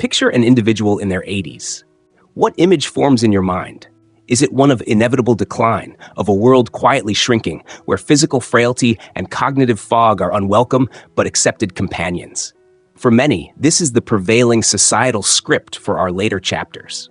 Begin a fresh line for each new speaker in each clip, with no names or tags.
Picture an individual in their 80s. What image forms in your mind? Is it one of inevitable decline, of a world quietly shrinking, where physical frailty and cognitive fog are unwelcome but accepted companions? For many, this is the prevailing societal script for our later chapters.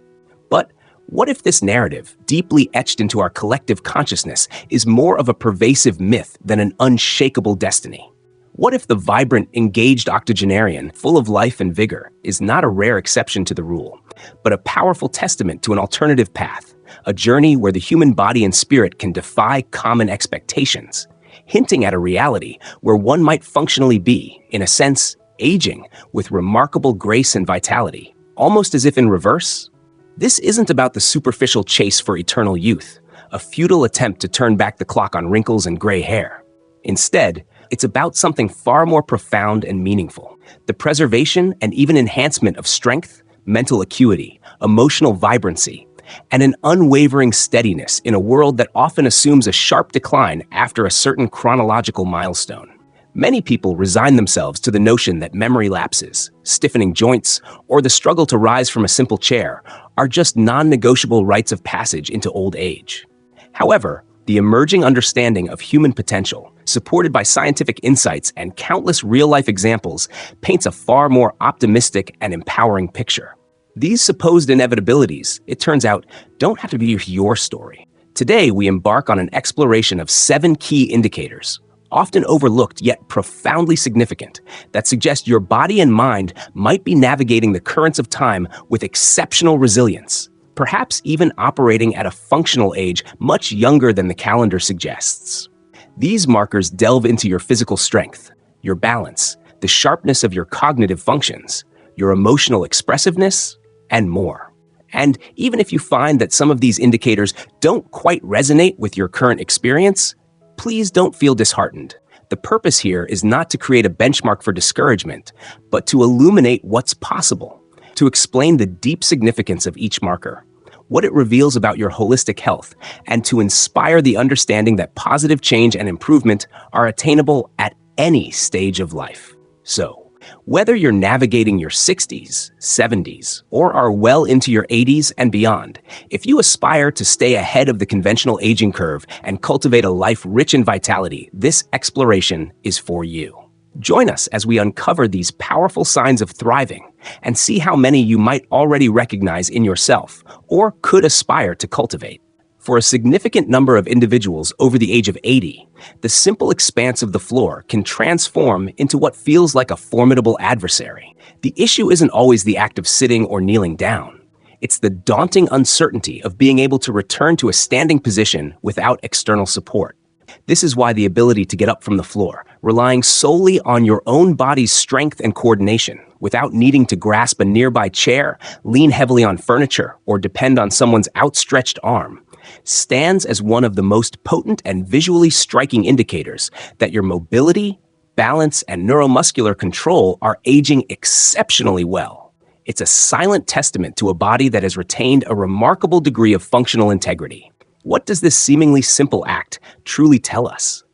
But what if this narrative, deeply etched into our collective consciousness, is more of a pervasive myth than an unshakable destiny? What if the vibrant, engaged octogenarian, full of life and vigor, is not a rare exception to the rule, but a powerful testament to an alternative path, a journey where the human body and spirit can defy common expectations, hinting at a reality where one might functionally be, in a sense, aging with remarkable grace and vitality, almost as if in reverse? This isn't about the superficial chase for eternal youth, a futile attempt to turn back the clock on wrinkles and gray hair. Instead, it's about something far more profound and meaningful: the preservation and even enhancement of strength, mental acuity, emotional vibrancy, and an unwavering steadiness in a world that often assumes a sharp decline after a certain chronological milestone. Many people resign themselves to the notion that memory lapses, stiffening joints, or the struggle to rise from a simple chair are just non-negotiable rites of passage into old age. However, the emerging understanding of human potential, supported by scientific insights and countless real-life examples, paints a far more optimistic and empowering picture. These supposed inevitabilities, it turns out, don't have to be your story. Today, we embark on an exploration of 7 key indicators, often overlooked yet profoundly significant, that suggest your body and mind might be navigating the currents of time with exceptional resilience, perhaps even operating at a functional age much younger than the calendar suggests. These markers delve into your physical strength, your balance, the sharpness of your cognitive functions, your emotional expressiveness, and more. And even if you find that some of these indicators don't quite resonate with your current experience, please don't feel disheartened. The purpose here is not to create a benchmark for discouragement, but to illuminate what's possible, to explain the deep significance of each marker, what it reveals about your holistic health, and to inspire the understanding that positive change and improvement are attainable at any stage of life. So, whether you're navigating your 60s, 70s, or are well into your 80s and beyond, if you aspire to stay ahead of the conventional aging curve and cultivate a life rich in vitality, this exploration is for you. Join us as we uncover these powerful signs of thriving and see how many you might already recognize in yourself or could aspire to cultivate. For a significant number of individuals over the age of 80, the simple expanse of the floor can transform into what feels like a formidable adversary. The issue isn't always the act of sitting or kneeling down. It's the daunting uncertainty of being able to return to a standing position without external support. This is why the ability to get up from the floor, relying solely on your own body's strength and coordination, without needing to grasp a nearby chair, lean heavily on furniture, or depend on someone's outstretched arm, stands as one of the most potent and visually striking indicators that your mobility, balance, and neuromuscular control are aging exceptionally well. It's a silent testament to a body that has retained a remarkable degree of functional integrity. What does this seemingly simple act truly tell us?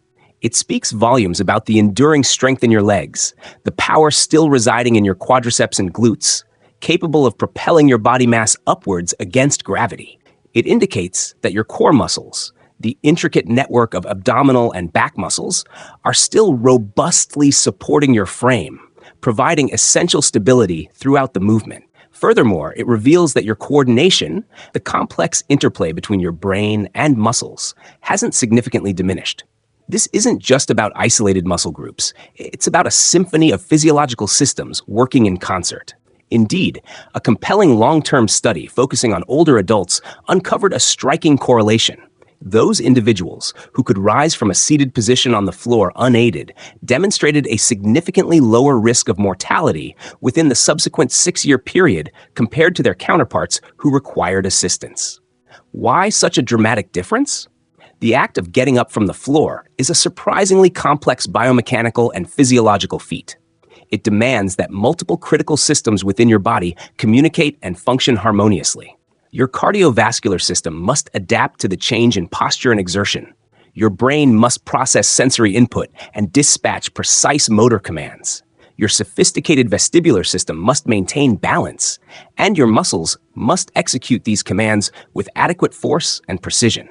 It speaks volumes about the enduring strength in your legs, the power still residing in your quadriceps and glutes, capable of propelling your body mass upwards against gravity. It indicates that your core muscles, the intricate network of abdominal and back muscles, are still robustly supporting your frame, providing essential stability throughout the movement. Furthermore, it reveals that your coordination, the complex interplay between your brain and muscles, hasn't significantly diminished. This isn't just about isolated muscle groups. It's about a symphony of physiological systems working in concert. Indeed, a compelling long-term study focusing on older adults uncovered a striking correlation. Those individuals who could rise from a seated position on the floor unaided demonstrated a significantly lower risk of mortality within the subsequent 6-year period compared to their counterparts who required assistance. Why such a dramatic difference? The act of getting up from the floor is a surprisingly complex biomechanical and physiological feat. It demands that multiple critical systems within your body communicate and function harmoniously. Your cardiovascular system must adapt to the change in posture and exertion. Your brain must process sensory input and dispatch precise motor commands. Your sophisticated vestibular system must maintain balance, and your muscles must execute these commands with adequate force and precision.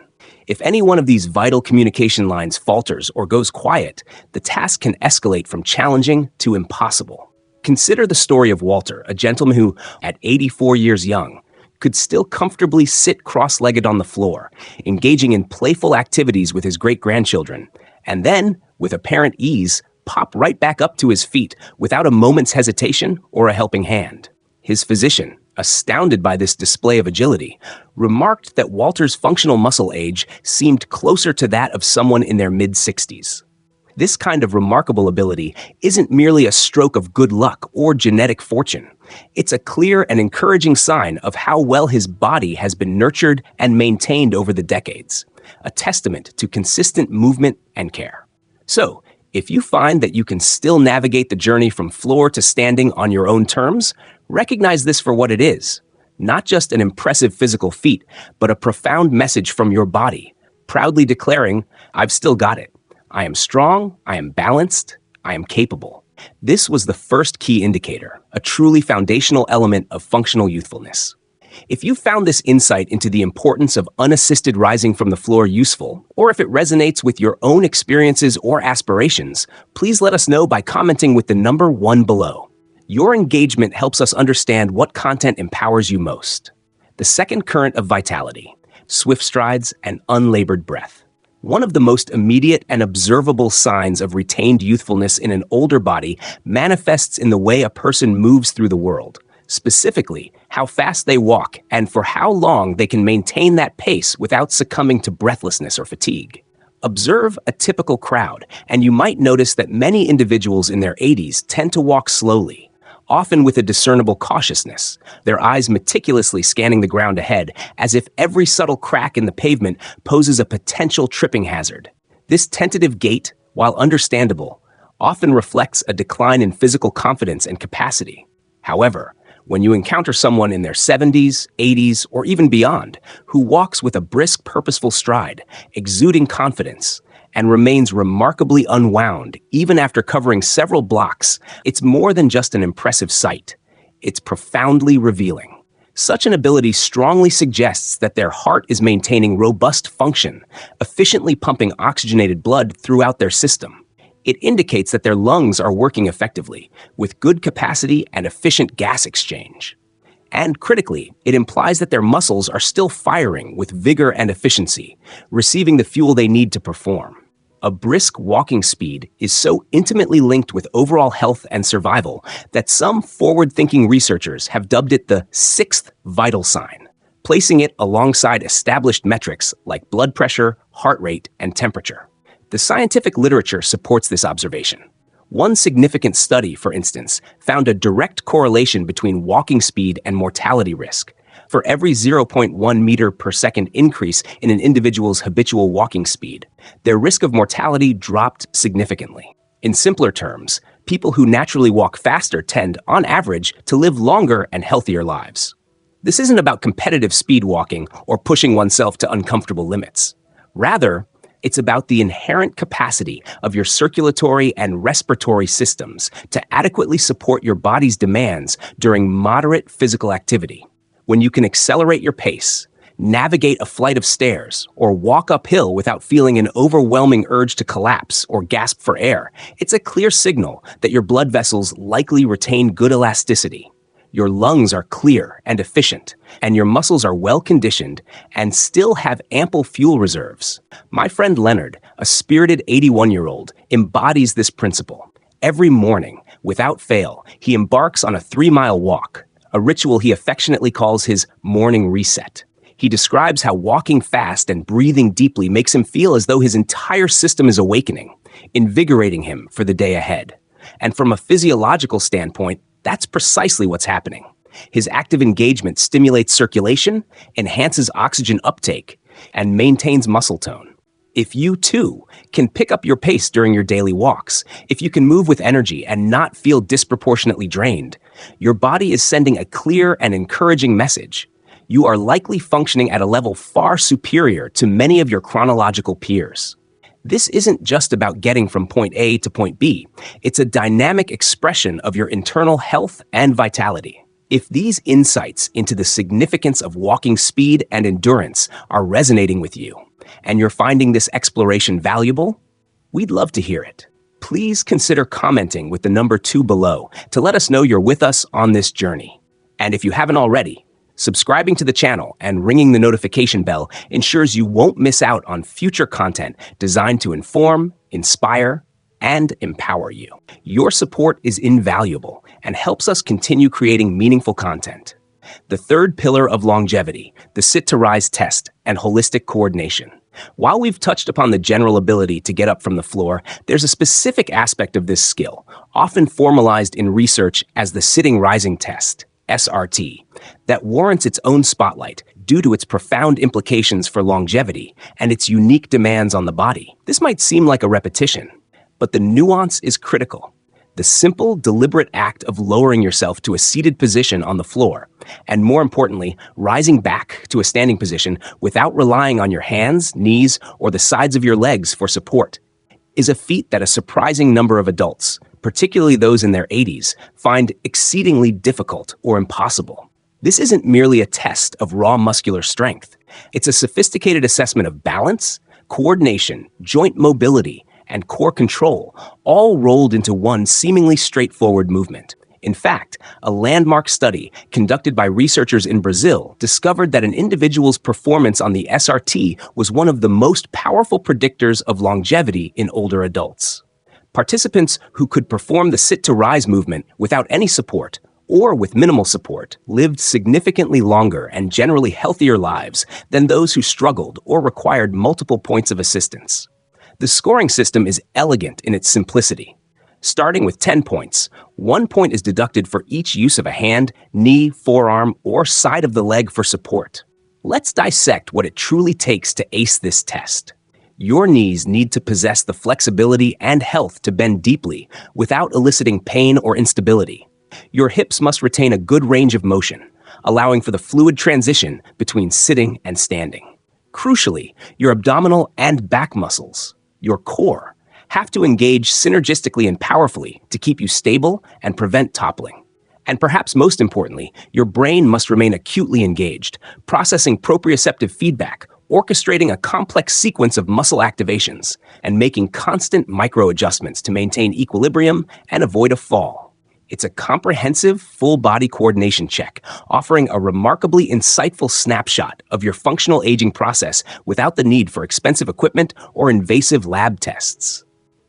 If any one of these vital communication lines falters or goes quiet, the task can escalate from challenging to impossible. Consider the story of Walter, a gentleman who, at 84 years young, could still comfortably sit cross-legged on the floor, engaging in playful activities with his great-grandchildren, and then, with apparent ease, pop right back up to his feet without a moment's hesitation or a helping hand. His physician, astounded by this display of agility, remarked that Walter's functional muscle age seemed closer to that of someone in their mid-60s. This kind of remarkable ability isn't merely a stroke of good luck or genetic fortune. It's a clear and encouraging sign of how well his body has been nurtured and maintained over the decades, a testament to consistent movement and care. So, if you find that you can still navigate the journey from floor to standing on your own terms, recognize this for what it is. Not just an impressive physical feat, but a profound message from your body, proudly declaring, "I've still got it. I am strong, I am balanced, I am capable." This was the first key indicator, a truly foundational element of functional youthfulness. If you found this insight into the importance of unassisted rising from the floor useful, or if it resonates with your own experiences or aspirations, please let us know by commenting with the number 1 below. Your engagement helps us understand what content empowers you most. The second current of vitality: swift strides and unlabored breath. One of the most immediate and observable signs of retained youthfulness in an older body manifests in the way a person moves through the world, specifically how fast they walk and for how long they can maintain that pace without succumbing to breathlessness or fatigue. Observe a typical crowd, and you might notice that many individuals in their 80s tend to walk slowly, often with a discernible cautiousness, their eyes meticulously scanning the ground ahead, as if every subtle crack in the pavement poses a potential tripping hazard. This tentative gait, while understandable, often reflects a decline in physical confidence and capacity. However, when you encounter someone in their 70s, 80s, or even beyond, who walks with a brisk, purposeful stride, exuding confidence, and remains remarkably unwound even after covering several blocks, it's more than just an impressive sight. It's profoundly revealing. Such an ability strongly suggests that their heart is maintaining robust function, efficiently pumping oxygenated blood throughout their system. It indicates that their lungs are working effectively, with good capacity and efficient gas exchange. And critically, it implies that their muscles are still firing with vigor and efficiency, receiving the fuel they need to perform. A brisk walking speed is so intimately linked with overall health and survival that some forward-thinking researchers have dubbed it the 6th vital sign, placing it alongside established metrics like blood pressure, heart rate, and temperature. The scientific literature supports this observation. One significant study, for instance, found a direct correlation between walking speed and mortality risk. For every 0.1 meter per second increase in an individual's habitual walking speed, their risk of mortality dropped significantly. In simpler terms, people who naturally walk faster tend, on average, to live longer and healthier lives. This isn't about competitive speed walking or pushing oneself to uncomfortable limits. Rather, it's about the inherent capacity of your circulatory and respiratory systems to adequately support your body's demands during moderate physical activity. When you can accelerate your pace, navigate a flight of stairs, or walk uphill without feeling an overwhelming urge to collapse or gasp for air, it's a clear signal that your blood vessels likely retain good elasticity. Your lungs are clear and efficient, and your muscles are well-conditioned and still have ample fuel reserves. My friend Leonard, a spirited 81-year-old, embodies this principle. Every morning, without fail, he embarks on a 3-mile walk, a ritual he affectionately calls his morning reset. He describes how walking fast and breathing deeply makes him feel as though his entire system is awakening, invigorating him for the day ahead. And from a physiological standpoint, that's precisely what's happening. His active engagement stimulates circulation, enhances oxygen uptake, and maintains muscle tone. If you, too, can pick up your pace during your daily walks, if you can move with energy and not feel disproportionately drained, your body is sending a clear and encouraging message. You are likely functioning at a level far superior to many of your chronological peers. This isn't just about getting from point A to point B. It's a dynamic expression of your internal health and vitality. If these insights into the significance of walking speed and endurance are resonating with you, and you're finding this exploration valuable, we'd love to hear it. Please consider commenting with the number 2 below to let us know you're with us on this journey. And if you haven't already, subscribing to the channel and ringing the notification bell ensures you won't miss out on future content designed to inform, inspire, and empower you. Your support is invaluable and helps us continue creating meaningful content. The third pillar of longevity, the sit-to-rise test and holistic coordination. While we've touched upon the general ability to get up from the floor, there's a specific aspect of this skill, often formalized in research as the sitting-rising test, SRT, that warrants its own spotlight due to its profound implications for longevity and its unique demands on the body. This might seem like a repetition, but the nuance is critical. The simple, deliberate act of lowering yourself to a seated position on the floor, and more importantly, rising back to a standing position without relying on your hands, knees, or the sides of your legs for support, is a feat that a surprising number of adults, particularly those in their 80s, find exceedingly difficult or impossible. This isn't merely a test of raw muscular strength. It's a sophisticated assessment of balance, coordination, joint mobility, and core control, all rolled into one seemingly straightforward movement. In fact, a landmark study conducted by researchers in Brazil discovered that an individual's performance on the SRT was one of the most powerful predictors of longevity in older adults. Participants who could perform the sit-to-rise movement without any support or with minimal support lived significantly longer and generally healthier lives than those who struggled or required multiple points of assistance. The scoring system is elegant in its simplicity. Starting with 10 points, 1 point is deducted for each use of a hand, knee, forearm, or side of the leg for support. Let's dissect what it truly takes to ace this test. Your knees need to possess the flexibility and health to bend deeply without eliciting pain or instability. Your hips must retain a good range of motion, allowing for the fluid transition between sitting and standing. Crucially, your abdominal and back muscles, your core, have to engage synergistically and powerfully to keep you stable and prevent toppling. And perhaps most importantly, your brain must remain acutely engaged, processing proprioceptive feedback, orchestrating a complex sequence of muscle activations, and making constant micro-adjustments to maintain equilibrium and avoid a fall. It's a comprehensive, full-body coordination check, offering a remarkably insightful snapshot of your functional aging process without the need for expensive equipment or invasive lab tests.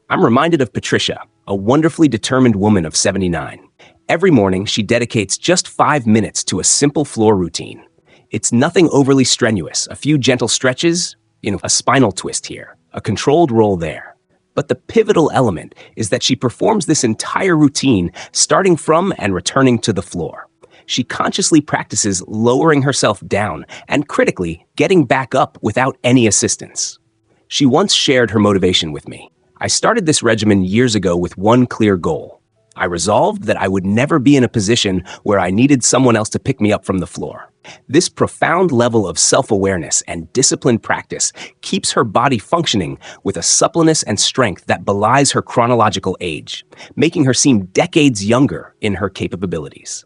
I'm reminded of Patricia, a wonderfully determined woman of 79. Every morning, she dedicates just 5 minutes to a simple floor routine. It's nothing overly strenuous, a few gentle stretches, a spinal twist here, a controlled roll there. But the pivotal element is that she performs this entire routine starting from and returning to the floor. She consciously practices lowering herself down and, critically, getting back up without any assistance. She once shared her motivation with me. I started this regimen years ago with one clear goal. I resolved that I would never be in a position where I needed someone else to pick me up from the floor. This profound level of self-awareness and disciplined practice keeps her body functioning with a suppleness and strength that belies her chronological age, making her seem decades younger in her capabilities.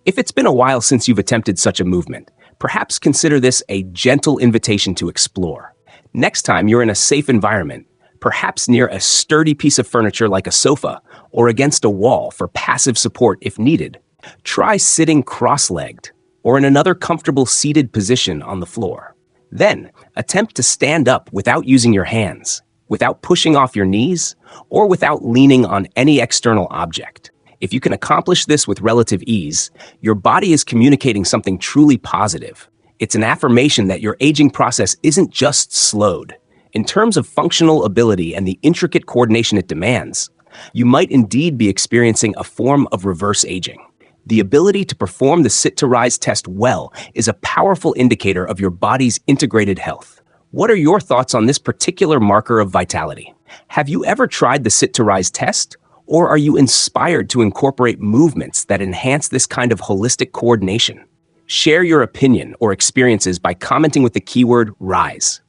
If it's been a while since you've attempted such a movement, perhaps consider this a gentle invitation to explore. Next time you're in a safe environment, perhaps near a sturdy piece of furniture like a sofa or against a wall for passive support if needed, try sitting cross-legged or in another comfortable seated position on the floor. Then, attempt to stand up without using your hands, without pushing off your knees, or without leaning on any external object. If you can accomplish this with relative ease, your body is communicating something truly positive. It's an affirmation that your aging process isn't just slowed. In terms of functional ability and the intricate coordination it demands, you might indeed be experiencing a form of reverse aging. The ability to perform the sit-to-rise test well is a powerful indicator of your body's integrated health. What are your thoughts on this particular marker of vitality? Have you ever tried the sit-to-rise test? Or are you inspired to incorporate movements that enhance this kind of holistic coordination? Share your opinion or experiences by commenting with the keyword RISE.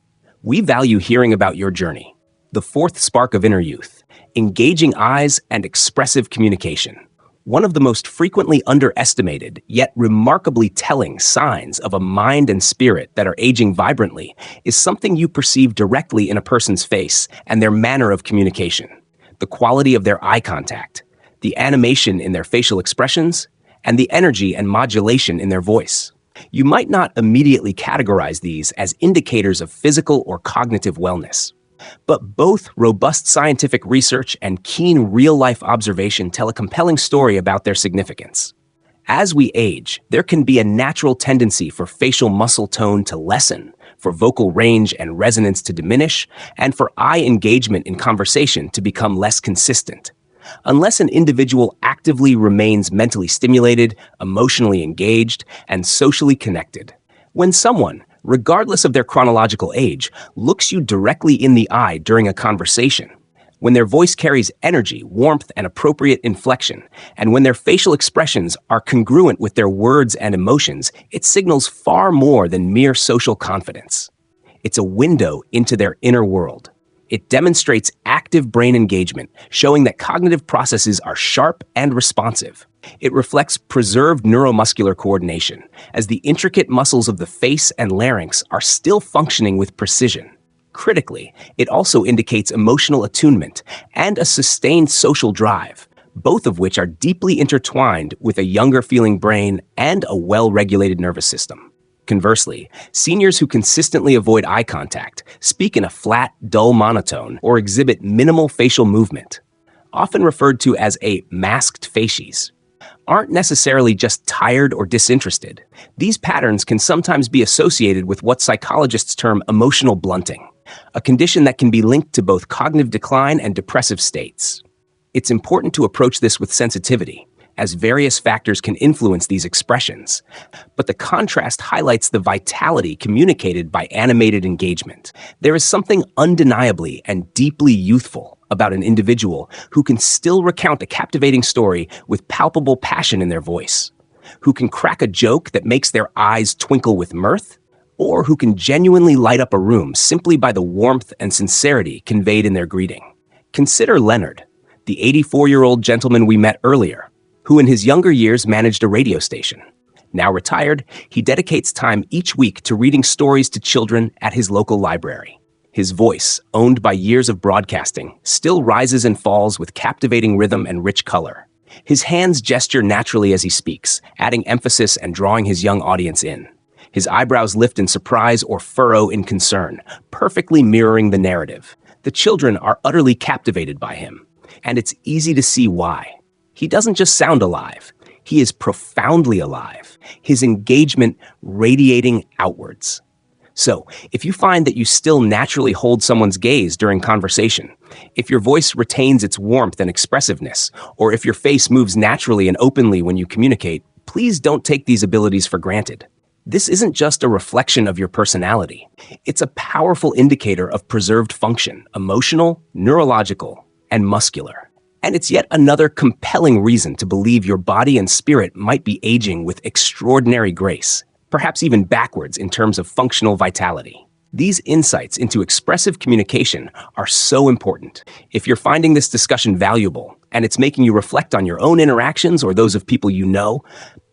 We value hearing about your journey. The fourth spark of inner youth: engaging eyes and expressive communication. One of the most frequently underestimated, yet remarkably telling signs of a mind and spirit that are aging vibrantly is something you perceive directly in a person's face and their manner of communication. The quality of their eye contact, the animation in their facial expressions, and the energy and modulation in their voice. You might not immediately categorize these as indicators of physical or cognitive wellness, but both robust scientific research and keen real-life observation tell a compelling story about their significance. As we age, there can be a natural tendency for facial muscle tone to lessen, for vocal range and resonance to diminish, and for eye engagement in conversation to become less consistent. Unless an individual actively remains mentally stimulated, emotionally engaged, and socially connected. When someone, regardless of their chronological age, looks you directly in the eye during a conversation, when their voice carries energy, warmth, and appropriate inflection, and when their facial expressions are congruent with their words and emotions, it signals far more than mere social confidence. It's a window into their inner world. It demonstrates active brain engagement, showing that cognitive processes are sharp and responsive. It reflects preserved neuromuscular coordination, as the intricate muscles of the face and larynx are still functioning with precision. Critically, it also indicates emotional attunement and a sustained social drive, both of which are deeply intertwined with a younger-feeling brain and a well-regulated nervous system. Conversely, seniors who consistently avoid eye contact, speak in a flat, dull monotone, or exhibit minimal facial movement, often referred to as a masked facies, aren't necessarily just tired or disinterested. These patterns can sometimes be associated with what psychologists term emotional blunting, a condition that can be linked to both cognitive decline and depressive states. It's important to approach this with sensitivity, as various factors can influence these expressions, but the contrast highlights the vitality communicated by animated engagement. There is something undeniably and deeply youthful about an individual who can still recount a captivating story with palpable passion in their voice, who can crack a joke that makes their eyes twinkle with mirth, or who can genuinely light up a room simply by the warmth and sincerity conveyed in their greeting. Consider Leonard, the 84-year-old gentleman we met earlier, who in his younger years managed a radio station. Now retired, he dedicates time each week to reading stories to children at his local library. His voice, owned by years of broadcasting, still rises and falls with captivating rhythm and rich color. His hands gesture naturally as he speaks, adding emphasis and drawing his young audience in. His eyebrows lift in surprise or furrow in concern, perfectly mirroring the narrative. The children are utterly captivated by him, and it's easy to see why. He doesn't just sound alive, he is profoundly alive, his engagement radiating outwards. So, if you find that you still naturally hold someone's gaze during conversation, if your voice retains its warmth and expressiveness, or if your face moves naturally and openly when you communicate, please don't take these abilities for granted. This isn't just a reflection of your personality. It's a powerful indicator of preserved function, emotional, neurological, and muscular. And it's yet another compelling reason to believe your body and spirit might be aging with extraordinary grace, perhaps even backwards in terms of functional vitality. These insights into expressive communication are so important. If you're finding this discussion valuable, and it's making you reflect on your own interactions or those of people you know,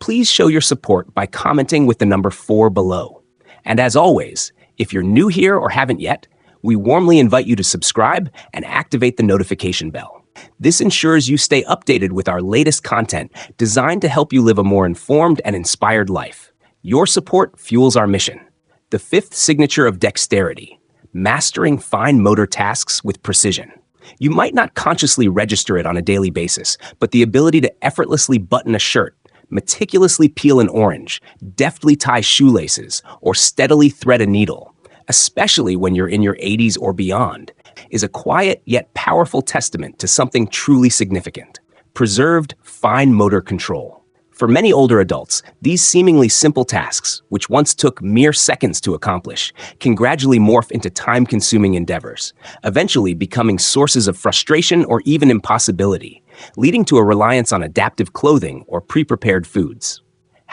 please show your support by commenting with the number 4 below. And as always, if you're new here or haven't yet, we warmly invite you to subscribe and activate the notification bell. This ensures you stay updated with our latest content designed to help you live a more informed and inspired life. Your support fuels our mission. The fifth signature of dexterity: mastering fine motor tasks with precision. You might not consciously register it on a daily basis, but the ability to effortlessly button a shirt, meticulously peel an orange, deftly tie shoelaces, or steadily thread a needle, especially when you're in your 80s or beyond, is a quiet yet powerful testament to something truly significant: preserved fine motor control. For many older adults, these seemingly simple tasks, which once took mere seconds to accomplish, can gradually morph into time-consuming endeavors, eventually becoming sources of frustration or even impossibility, leading to a reliance on adaptive clothing or pre-prepared foods.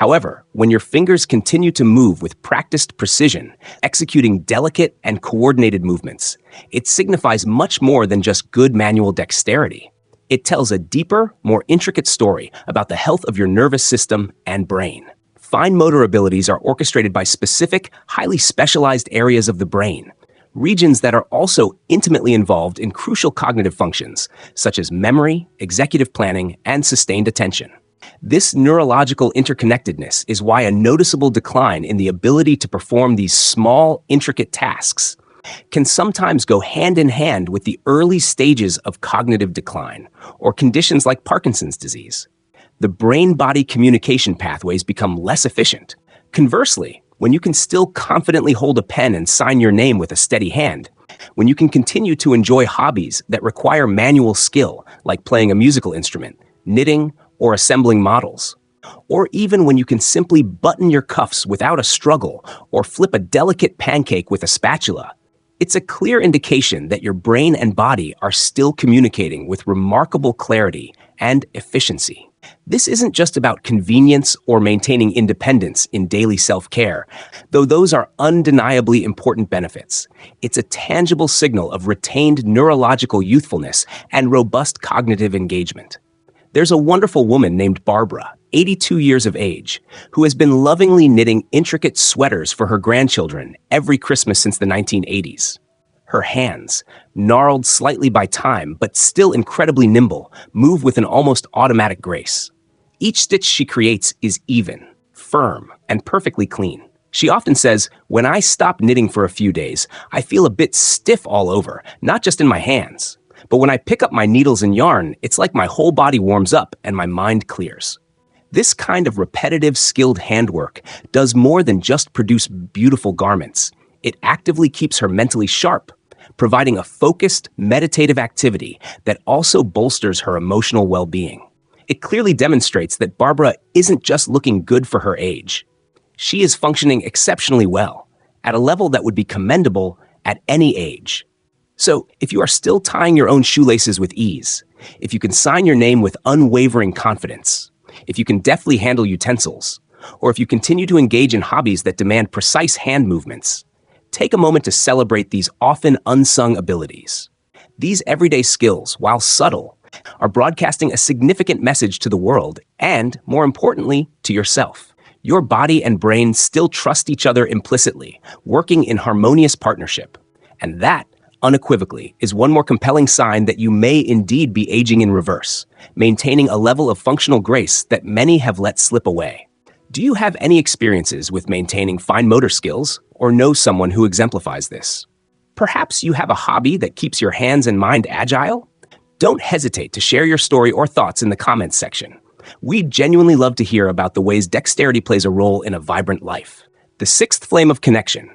However, when your fingers continue to move with practiced precision, executing delicate and coordinated movements, it signifies much more than just good manual dexterity. It tells a deeper, more intricate story about the health of your nervous system and brain. Fine motor abilities are orchestrated by specific, highly specialized areas of the brain, regions that are also intimately involved in crucial cognitive functions, such as memory, executive planning, and sustained attention. This neurological interconnectedness is why a noticeable decline in the ability to perform these small, intricate tasks can sometimes go hand in hand with the early stages of cognitive decline, or conditions like Parkinson's disease. The brain-body communication pathways become less efficient. Conversely, when you can still confidently hold a pen and sign your name with a steady hand, when you can continue to enjoy hobbies that require manual skill, like playing a musical instrument, knitting, or assembling models, or even when you can simply button your cuffs without a struggle or flip a delicate pancake with a spatula, it's a clear indication that your brain and body are still communicating with remarkable clarity and efficiency. This isn't just about convenience or maintaining independence in daily self-care, though those are undeniably important benefits. It's a tangible signal of retained neurological youthfulness and robust cognitive engagement. There's a wonderful woman named Barbara, 82 years of age, who has been lovingly knitting intricate sweaters for her grandchildren every Christmas since the 1980s. Her hands, gnarled slightly by time but still incredibly nimble, move with an almost automatic grace. Each stitch she creates is even, firm, and perfectly clean. She often says, "When I stop knitting for a few days, I feel a bit stiff all over, not just in my hands. But when I pick up my needles and yarn, it's like my whole body warms up and my mind clears." This kind of repetitive, skilled handwork does more than just produce beautiful garments. It actively keeps her mentally sharp, providing a focused, meditative activity that also bolsters her emotional well-being. It clearly demonstrates that Barbara isn't just looking good for her age. She is functioning exceptionally well, at a level that would be commendable at any age. So, if you are still tying your own shoelaces with ease, if you can sign your name with unwavering confidence, if you can deftly handle utensils, or if you continue to engage in hobbies that demand precise hand movements, take a moment to celebrate these often unsung abilities. These everyday skills, while subtle, are broadcasting a significant message to the world and, more importantly, to yourself. Your body and brain still trust each other implicitly, working in harmonious partnership. And that, unequivocally, is one more compelling sign that you may indeed be aging in reverse, maintaining a level of functional grace that many have let slip away. Do you have any experiences with maintaining fine motor skills, or know someone who exemplifies this? Perhaps you have a hobby that keeps your hands and mind agile? Don't hesitate to share your story or thoughts in the comments section. We'd genuinely love to hear about the ways dexterity plays a role in a vibrant life. The sixth flame of connection: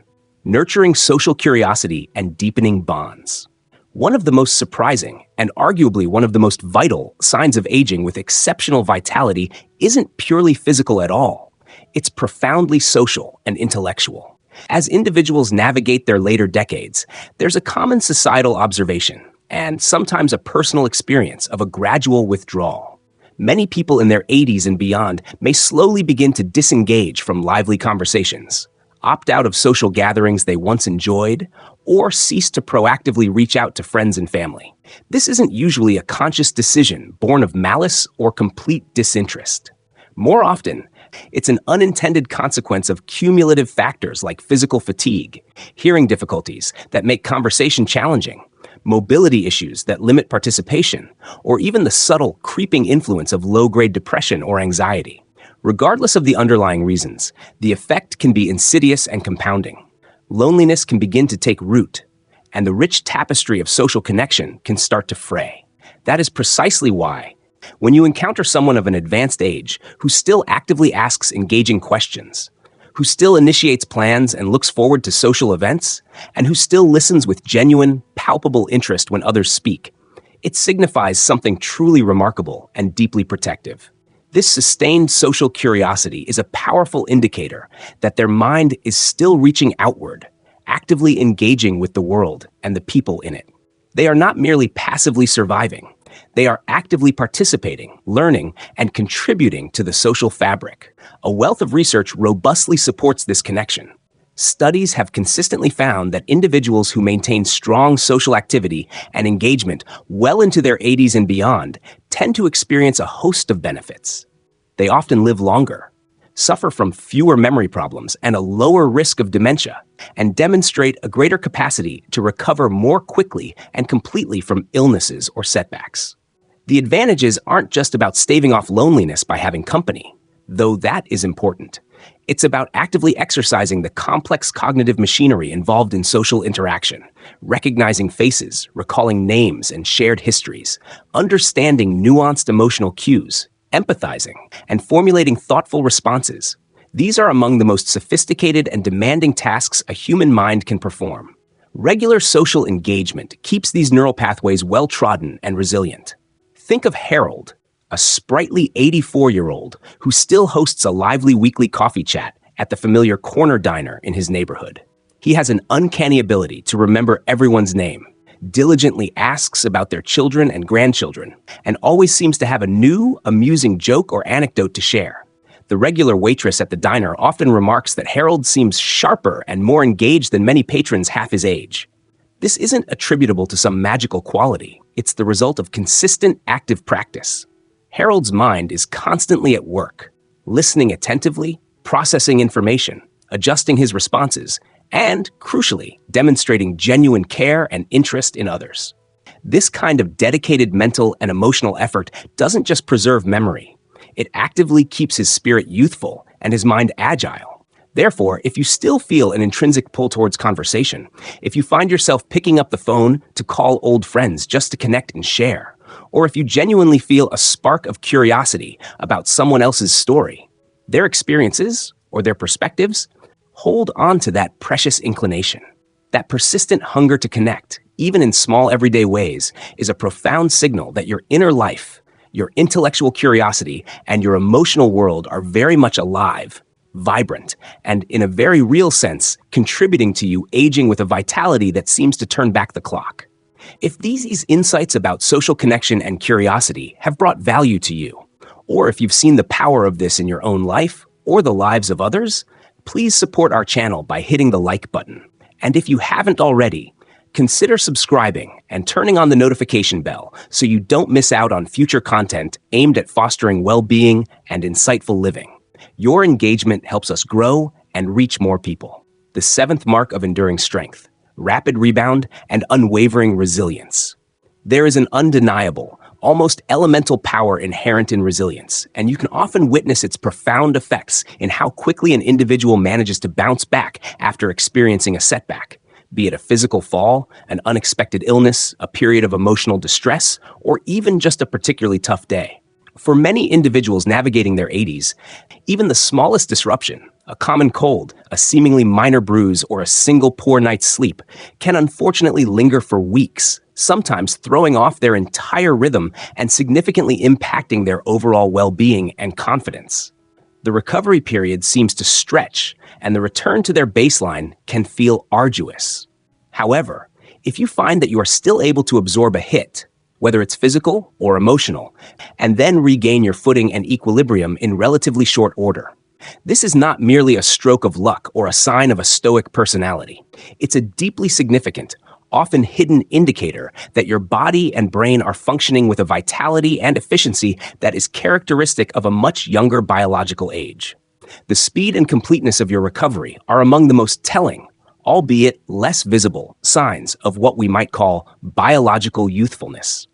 nurturing social curiosity and deepening bonds. One of the most surprising, and arguably one of the most vital, signs of aging with exceptional vitality isn't purely physical at all. It's profoundly social and intellectual. As individuals navigate their later decades, there's a common societal observation, and sometimes a personal experience, of a gradual withdrawal. Many people in their 80s and beyond may slowly begin to disengage from lively conversations, opt out of social gatherings they once enjoyed, or cease to proactively reach out to friends and family. This isn't usually a conscious decision born of malice or complete disinterest. More often, it's an unintended consequence of cumulative factors like physical fatigue, hearing difficulties that make conversation challenging, mobility issues that limit participation, or even the subtle, creeping influence of low-grade depression or anxiety. Regardless of the underlying reasons, the effect can be insidious and compounding. Loneliness can begin to take root, and the rich tapestry of social connection can start to fray. That is precisely why, when you encounter someone of an advanced age who still actively asks engaging questions, who still initiates plans and looks forward to social events, and who still listens with genuine, palpable interest when others speak, it signifies something truly remarkable and deeply protective. This sustained social curiosity is a powerful indicator that their mind is still reaching outward, actively engaging with the world and the people in it. They are not merely passively surviving. They are actively participating, learning, and contributing to the social fabric. A wealth of research robustly supports this connection. Studies have consistently found that individuals who maintain strong social activity and engagement well into their 80s and beyond tend to experience a host of benefits. They often live longer, suffer from fewer memory problems and a lower risk of dementia, and demonstrate a greater capacity to recover more quickly and completely from illnesses or setbacks. The advantages aren't just about staving off loneliness by having company, though that is important. It's about actively exercising the complex cognitive machinery involved in social interaction, recognizing faces, recalling names and shared histories, understanding nuanced emotional cues, empathizing, and formulating thoughtful responses. These are among the most sophisticated and demanding tasks a human mind can perform. Regular social engagement keeps these neural pathways well-trodden and resilient. Think of Harold, a sprightly 84-year-old who still hosts a lively weekly coffee chat at the familiar corner diner in his neighborhood. He has an uncanny ability to remember everyone's name, diligently asks about their children and grandchildren, and always seems to have a new, amusing joke or anecdote to share. The regular waitress at the diner often remarks that Harold seems sharper and more engaged than many patrons half his age. This isn't attributable to some magical quality. It's the result of consistent, active practice. Harold's mind is constantly at work, listening attentively, processing information, adjusting his responses, and, crucially, demonstrating genuine care and interest in others. This kind of dedicated mental and emotional effort doesn't just preserve memory. It actively keeps his spirit youthful and his mind agile. Therefore, if you still feel an intrinsic pull towards conversation, if you find yourself picking up the phone to call old friends just to connect and share, or if you genuinely feel a spark of curiosity about someone else's story, their experiences, or their perspectives, hold on to that precious inclination. That persistent hunger to connect, even in small everyday ways, is a profound signal that your inner life, your intellectual curiosity, and your emotional world are very much alive, vibrant, and in a very real sense, contributing to you aging with a vitality that seems to turn back the clock. If these insights about social connection and curiosity have brought value to you, or if you've seen the power of this in your own life or the lives of others, please support our channel by hitting the like button. And if you haven't already, consider subscribing and turning on the notification bell so you don't miss out on future content aimed at fostering well-being and insightful living. Your engagement helps us grow and reach more people. The seventh mark of enduring strength: rapid rebound and unwavering resilience. There is an undeniable, almost elemental power inherent in resilience, and you can often witness its profound effects in how quickly an individual manages to bounce back after experiencing a setback, be it a physical fall, an unexpected illness, a period of emotional distress, or even just a particularly tough day. For many individuals navigating their 80s, even the smallest disruption, a common cold, a seemingly minor bruise, or a single poor night's sleep, can unfortunately linger for weeks, sometimes throwing off their entire rhythm and significantly impacting their overall well-being and confidence. The recovery period seems to stretch, and the return to their baseline can feel arduous. However, if you find that you are still able to absorb a hit, whether it's physical or emotional, and then regain your footing and equilibrium in relatively short order, this is not merely a stroke of luck or a sign of a stoic personality. It's a deeply significant, often hidden indicator that your body and brain are functioning with a vitality and efficiency that is characteristic of a much younger biological age. The speed and completeness of your recovery are among the most telling, albeit less visible, signs of what we might call biological youthfulness.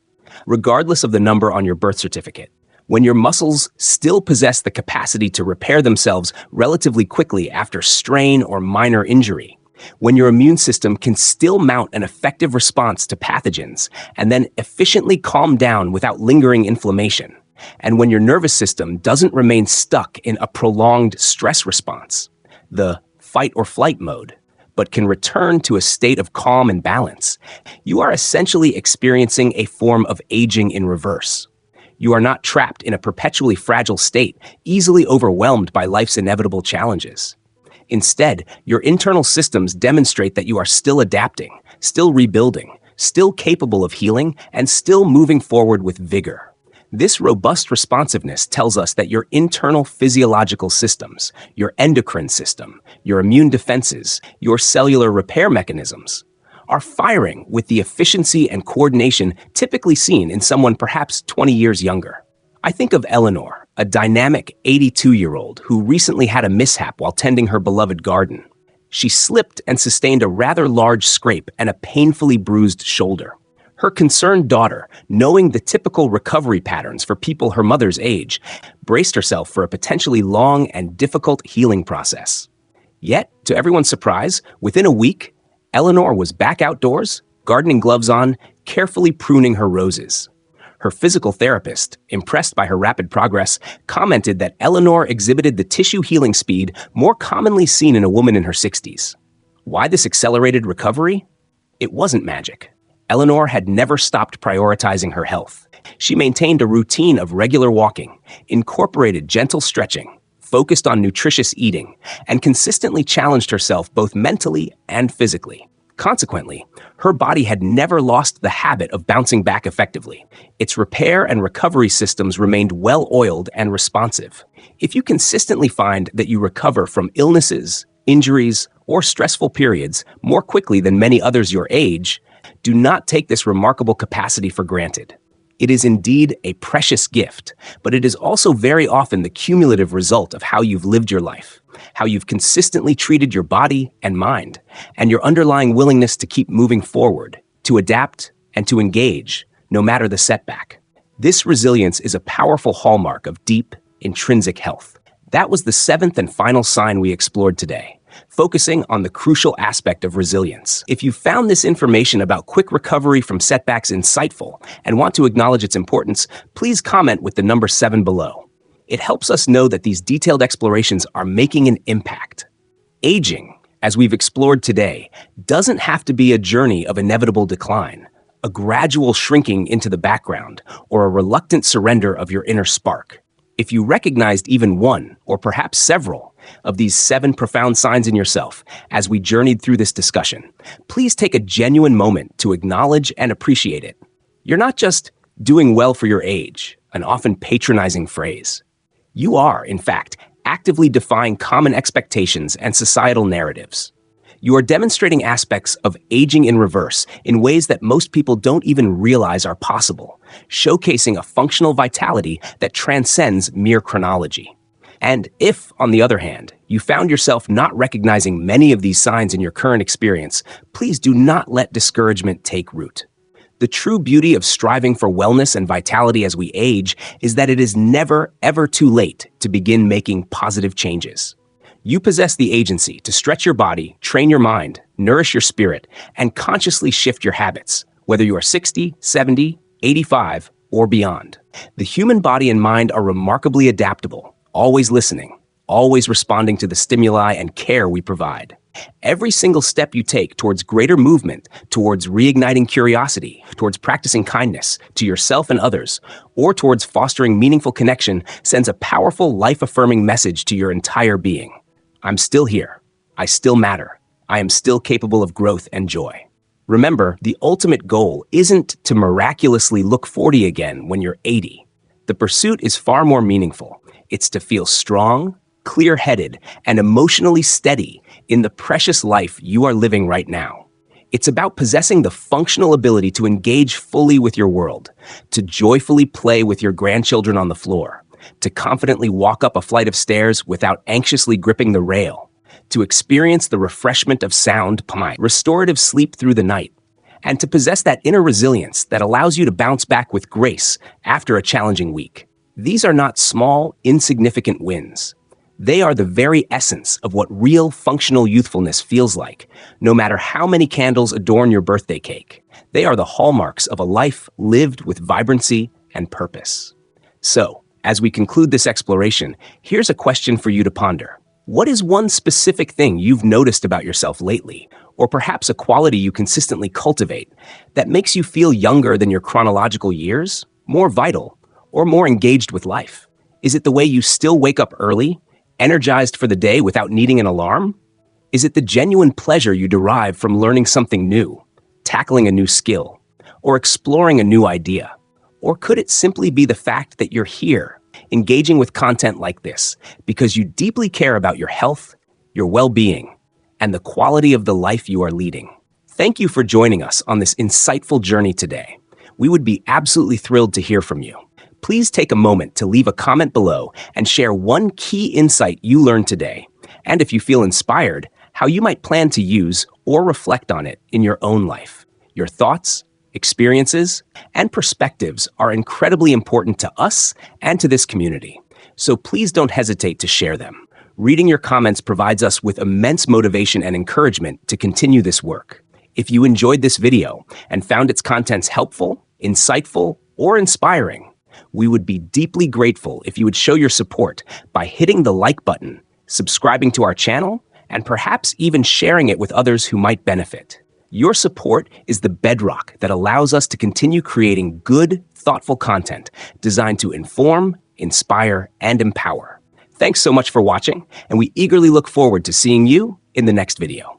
Regardless of the number on your birth certificate, when your muscles still possess the capacity to repair themselves relatively quickly after strain or minor injury, when your immune system can still mount an effective response to pathogens and then efficiently calm down without lingering inflammation, and when your nervous system doesn't remain stuck in a prolonged stress response, the fight or flight mode, but can return to a state of calm and balance, you are essentially experiencing a form of aging in reverse. You are not trapped in a perpetually fragile state, easily overwhelmed by life's inevitable challenges. Instead, your internal systems demonstrate that you are still adapting, still rebuilding, still capable of healing, and still moving forward with vigor. This robust responsiveness tells us that your internal physiological systems, your endocrine system, your immune defenses, your cellular repair mechanisms, are firing with the efficiency and coordination typically seen in someone perhaps 20 years younger. I think of Eleanor, a dynamic 82-year-old who recently had a mishap while tending her beloved garden. She slipped and sustained a rather large scrape and a painfully bruised shoulder. Her concerned daughter, knowing the typical recovery patterns for people her mother's age, braced herself for a potentially long and difficult healing process. Yet, to everyone's surprise, within a week, Eleanor was back outdoors, gardening gloves on, carefully pruning her roses. Her physical therapist, impressed by her rapid progress, commented that Eleanor exhibited the tissue healing speed more commonly seen in a woman in her 60s. Why this accelerated recovery? It wasn't magic. Eleanor had never stopped prioritizing her health. She maintained a routine of regular walking, incorporated gentle stretching, focused on nutritious eating, and consistently challenged herself both mentally and physically. Consequently, her body had never lost the habit of bouncing back effectively. Its repair and recovery systems remained well-oiled and responsive. If you consistently find that you recover from illnesses, injuries, or stressful periods more quickly than many others your age, do not take this remarkable capacity for granted. It is indeed a precious gift, but it is also very often the cumulative result of how you've lived your life, how you've consistently treated your body and mind, and your underlying willingness to keep moving forward, to adapt, and to engage, no matter the setback. This resilience is a powerful hallmark of deep, intrinsic health. That was the seventh and final sign we explored today, focusing on the crucial aspect of resilience. If you found this information about quick recovery from setbacks insightful and want to acknowledge its importance, please comment with the number 7 below. It helps us know that these detailed explorations are making an impact. Aging, as we've explored today, doesn't have to be a journey of inevitable decline, a gradual shrinking into the background, or a reluctant surrender of your inner spark. If you recognized even one, or perhaps several, of these 7 profound signs in yourself as we journeyed through this discussion, please take a genuine moment to acknowledge and appreciate it. You're not just doing well for your age, an often patronizing phrase. You are, in fact, actively defying common expectations and societal narratives. You are demonstrating aspects of aging in reverse in ways that most people don't even realize are possible, showcasing a functional vitality that transcends mere chronology. And if, on the other hand, you found yourself not recognizing many of these signs in your current experience, please do not let discouragement take root. The true beauty of striving for wellness and vitality as we age is that it is never, ever too late to begin making positive changes. You possess the agency to stretch your body, train your mind, nourish your spirit, and consciously shift your habits, whether you are 60, 70, 85, or beyond. The human body and mind are remarkably adaptable, always listening, always responding to the stimuli and care we provide. Every single step you take towards greater movement, towards reigniting curiosity, towards practicing kindness to yourself and others, or towards fostering meaningful connection sends a powerful, life-affirming message to your entire being. I'm still here. I still matter. I am still capable of growth and joy. Remember, the ultimate goal isn't to miraculously look 40 again when you're 80. The pursuit is far more meaningful. It's to feel strong, clear-headed, and emotionally steady in the precious life you are living right now. It's about possessing the functional ability to engage fully with your world, to joyfully play with your grandchildren on the floor, to confidently walk up a flight of stairs without anxiously gripping the rail, to experience the refreshment of sound, restorative sleep through the night, and to possess that inner resilience that allows you to bounce back with grace after a challenging week. These are not small, insignificant wins. They are the very essence of what real functional youthfulness feels like, no matter how many candles adorn your birthday cake. They are the hallmarks of a life lived with vibrancy and purpose. So, as we conclude this exploration, here's a question for you to ponder. What is one specific thing you've noticed about yourself lately, or perhaps a quality you consistently cultivate, that makes you feel younger than your chronological years, more vital, or more engaged with life? Is it the way you still wake up early, energized for the day without needing an alarm? Is it the genuine pleasure you derive from learning something new, tackling a new skill, or exploring a new idea? Or could it simply be the fact that you're here, engaging with content like this, because you deeply care about your health, your well-being, and the quality of the life you are leading? Thank you for joining us on this insightful journey today. We would be absolutely thrilled to hear from you. Please take a moment to leave a comment below and share one key insight you learned today. And if you feel inspired, how you might plan to use or reflect on it in your own life. Your thoughts, experiences, and perspectives are incredibly important to us and to this community. So please don't hesitate to share them. Reading your comments provides us with immense motivation and encouragement to continue this work. If you enjoyed this video and found its contents helpful, insightful, or inspiring, we would be deeply grateful if you would show your support by hitting the like button, subscribing to our channel, and perhaps even sharing it with others who might benefit. Your support is the bedrock that allows us to continue creating good, thoughtful content designed to inform, inspire, and empower. Thanks so much for watching, and we eagerly look forward to seeing you in the next video.